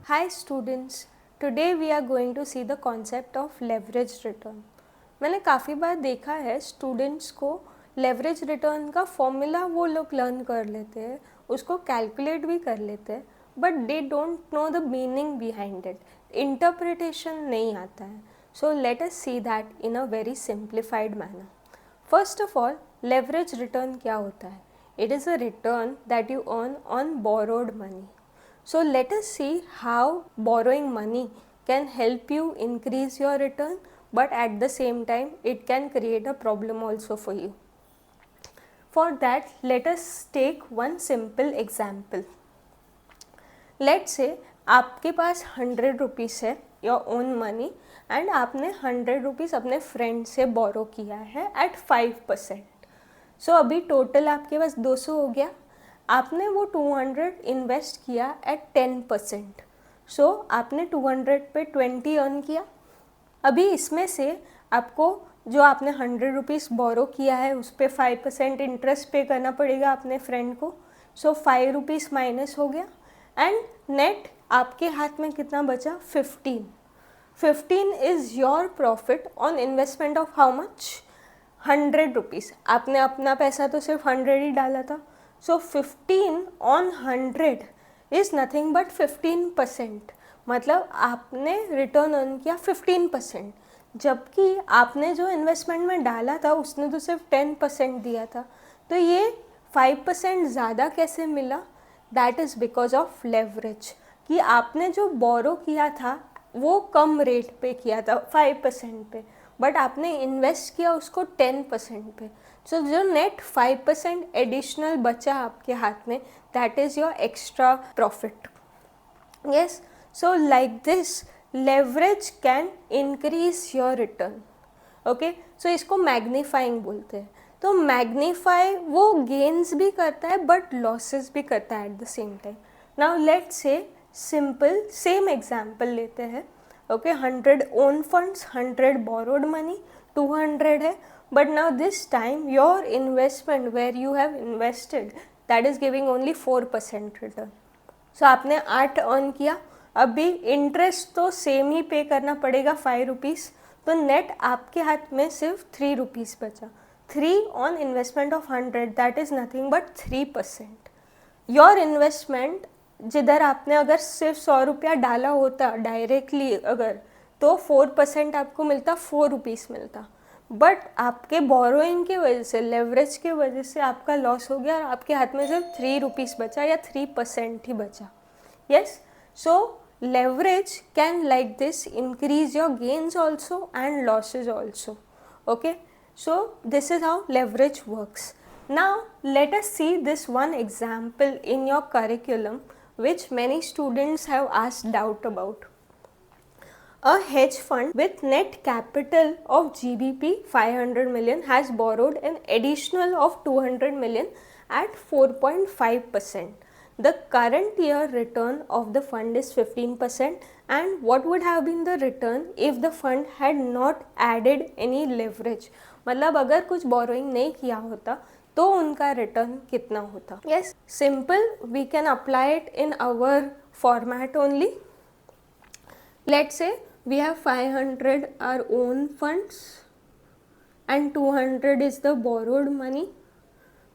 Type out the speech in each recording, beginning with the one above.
Hi students, today we are going to see the concept of leverage return. मैंने काफ़ी बार देखा है students को लेवरेज रिटर्न का फॉर्मूला वो लोग लर्न कर लेते हैं, उसको कैलकुलेट भी कर लेते हैं, but they don't know the meaning behind it, interpretation नहीं आता है. So let us see that in a very simplified manner. First of all, leverage return क्या होता है? It is a return that you earn on borrowed money. So let us see how borrowing money can help you increase your return, but at the same time it can create a problem also for you. For that, let us take one simple example. Let's say आपके पास 100 rupees है your own money and आपने 100 rupees अपने friend से बोरो किया है at 5%. So अभी total आपके पास 200 हो गया. आपने वो 200 इन्वेस्ट किया एट 10%. सो आपने 200 पे 20 अर्न किया. अभी इसमें से आपको जो आपने 100 रुपीज़ बोरो किया है उस पर 5% इंटरेस्ट पे करना पड़ेगा अपने फ्रेंड को. सो 5 रुपीज़ माइनस हो गया एंड नेट आपके हाथ में कितना बचा? 15 is your profit on investment of how much? 100 rupees. आपने अपना पैसा तो सिर्फ 100 ही डाला था. So 15 on 100 is nothing but 15%. मतलब आपने रिटर्न अर्न किया 15%, जबकि आपने जो इन्वेस्टमेंट में डाला था उसने तो सिर्फ 10% दिया था. तो ये 5% ज़्यादा कैसे मिला? That is because of leverage. कि आपने जो बोरो किया था वो कम रेट पे किया था 5% पे, बट आपने इन्वेस्ट किया उसको 10% पे. सो जो नेट 5% एडिशनल बचा आपके हाथ में, that is your extra profit. Yes, so like this leverage can increase your return. Okay, so इसको मैग्नीफाइंग बोलते हैं. तो मैग्नीफाई वो गेन्स भी करता है बट लॉसेस भी करता है at the same time. Now let's say simple same example लेते हैं. Okay, 100 own funds, 100 borrowed money, 200 है. But now this time your investment where you have invested, that is giving only 4% return. So आपने 8 earn किया. अभी interest तो same ही पे करना पड़ेगा 5 रुपीज़. तो नेट आपके हाथ में सिर्फ 3 रुपीज़ बचा. 3 on investment of 100, that is nothing but 3%. Your investment जिधर आपने अगर सिर्फ 100 रुपया डाला होता डायरेक्टली अगर, तो 4% आपको मिलता, 4 रुपीज़ मिलता. बट आपके बोरोइंग की वजह से, लेवरेज की वजह से आपका लॉस हो गया और आपके हाथ में सिर्फ 3 रुपीज़ बचा या 3% ही बचा. Yes, so leverage can like this increase your gains also and losses also. Okay, so this is how leverage works. Now let us see this one example in your curriculum which many students have asked doubt about. A hedge fund with net capital of GBP 500 million has borrowed an additional of 200 million at 4.5%. The current year return of the fund is 15%, and what would have been the return if the fund had not added any leverage? मतलब अगर कुछ borrowing नहीं किया होता तो उनका return कितना होता? Yes, simple, we can apply it in our format only. Let's say we have 500 our own funds and 200 is the borrowed money.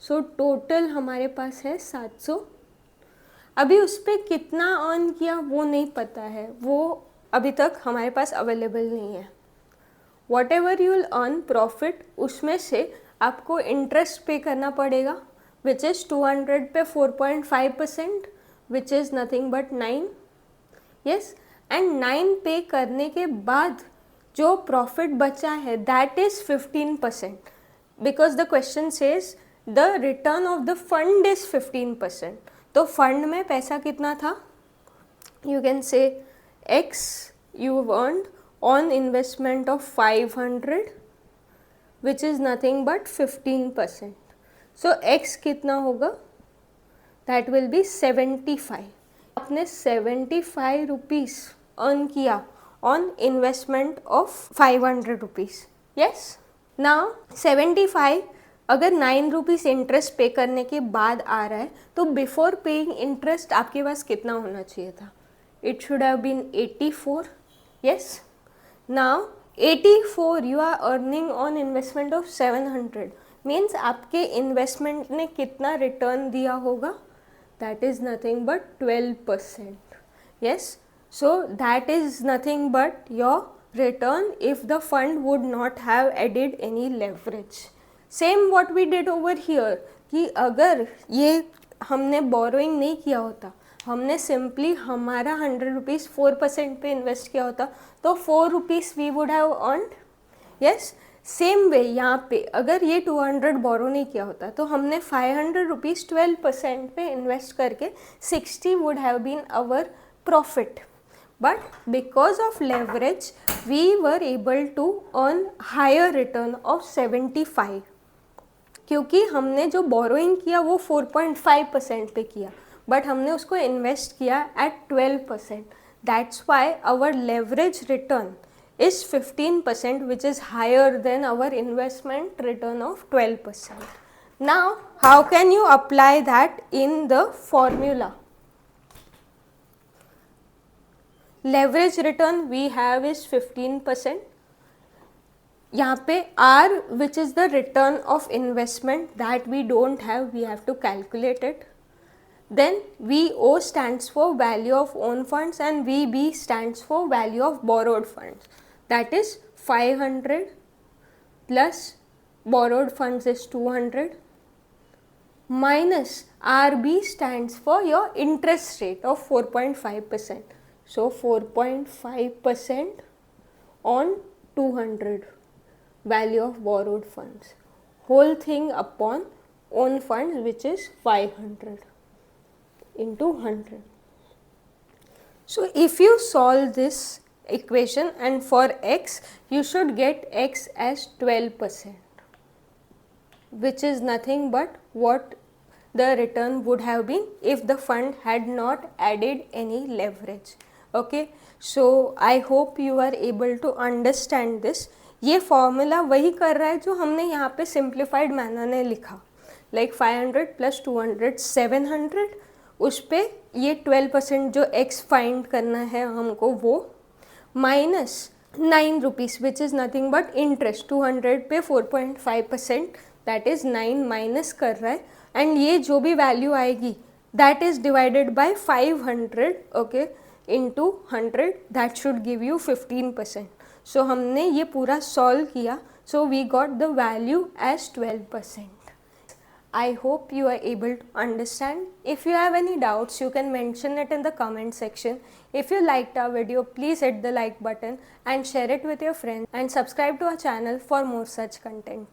So total हमारे पास है 700. अभी उस पर कितना अर्न किया वो नहीं पता है, वो अभी तक हमारे पास अवेलेबल नहीं है. What ever you will earn profit, उसमें से आपको इंटरेस्ट पे करना पड़ेगा, विच इज़ 200 पे 4.5%, which is nothing but 9. Yes, and 9 पे करने के बाद जो प्रॉफिट बचा है that is 15%, because the question says the return of the fund is 15%. तो फंड में पैसा कितना था? You can say x you earned on investment of 500, which is nothing but 15%. So x कितना होगा? That will be 75. आपने 75 rupees earn किया on investment of 500 rupees. Yes, now 75 अगर 9 रुपीज़ इंटरेस्ट पे करने के बाद आ रहा है तो बिफोर पेइंग इंटरेस्ट आपके पास कितना होना चाहिए था? it should have been 84. Yes, now 84 you are earning on investment of 700 means आपके इन्वेस्टमेंट ने कितना रिटर्न दिया होगा, that is nothing but 12%. Yes, so that is nothing but your return if the fund would not have added any leverage. Same what we did over here कि अगर ये हमने borrowing नहीं किया होता, हमने सिंपली हमारा 100 रुपीज़ 4% पे इन्वेस्ट किया होता तो 4 rupees we would have earned. Yes, same way यहाँ पे अगर ये 200 बोरो नहीं किया होता तो हमने 500 रुपीज़ 12% पे इन्वेस्ट करके 60 would have been our profit. But because of leverage we were able to earn higher return of 75 क्योंकि हमने जो बोरोइंग किया वो 4.5% पे किया बट हमने उसको इन्वेस्ट किया at 12%. That's why our leverage return is 15% which is higher than our investment return of 12%. Now how can you apply that in the formula? Leverage return we have is 15%. यहाँ पे R which is the return of investment that we don't have, we have to calculate it. Then VO stands for value of own funds and VB stands for value of borrowed funds. That is 500 plus borrowed funds is 200 minus RB stands for your interest rate of 4.5%. So 4.5% on 200 value of borrowed funds, whole thing upon own funds which is 500 into 100. So if you solve this equation and for x you should get x as 12%, which is nothing but what the return would have been if the fund had not added any leverage. Okay, so I hope you are able to understand this. ये formula वही कर रहा है जो हमने यहाँ पे simplified manner में लिखा, लाइक 500 प्लस 200 700, उस पे ये 12% जो x फाइंड करना है हमको वो minus 9 rupees which is nothing but interest 200 पे 4.5% दैट इज़ 9 माइनस कर रहा है एंड ये जो भी वैल्यू आएगी that is divided by 500 okay into 100 that should give you 15%. So हमने ये पूरा सॉल्व किया, so we got the value as 12%. I hope you are able to understand. If you have any doubts, you can mention it in the comment section. If you liked our video, please hit the like button and share it with your friends and subscribe to our channel for more such content.